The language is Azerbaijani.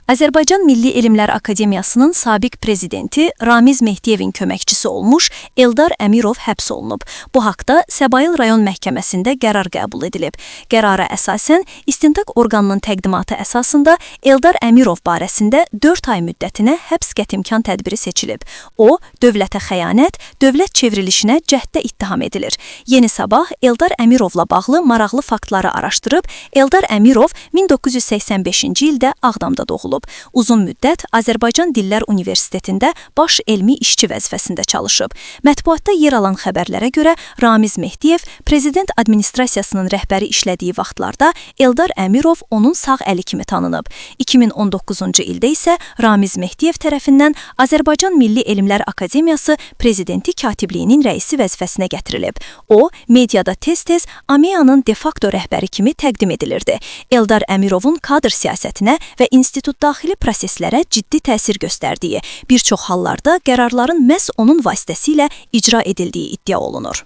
Azərbaycan Milli Elmlər Akademiyasının sabiq prezidenti Ramiz Mehdiyevin köməkçisi olmuş Eldar Əmirov həbs olunub. Bu haqda Səbail rayon məhkəməsində qərar qəbul edilib. Qərara əsasən istintaq orqanının təqdimatı əsasında Eldar Əmirov barəsində 4 ay müddətinə həbs qətimkan tədbiri seçilib. O, dövlətə xəyanət, dövlət çevrilişinə cəhddə ittiham edilir. Yeni Sabah Eldar Əmirovla bağlı maraqlı faktları araşdırıb, Eldar Əmirov 1985-ci ildə Ağdamda doğulub. Uzun müddət Azərbaycan Dillər Universitetində baş elmi işçi vəzifəsində çalışıb. Mətbuatda yer alan xəbərlərə görə Ramiz Mehdiyev prezident administrasiyasının rəhbəri işlədiyi vaxtlarda Eldar Əmirov onun sağ əli kimi tanınıb. 2019-cu ildə isə Ramiz Mehdiyev tərəfindən Azərbaycan Milli Elmlər Akademiyası prezidenti katibliyinin rəisi vəzifəsinə gətirilib. O, mediada tez-tez AMEA-nın de facto rəhbəri kimi təqdim edilirdi. Eldar Əmirovun kadr siyasətinə və institut daxili proseslərə ciddi təsir göstərdiyi, bir çox hallarda qərarların məhz onun vasitəsilə icra edildiyi iddia olunur.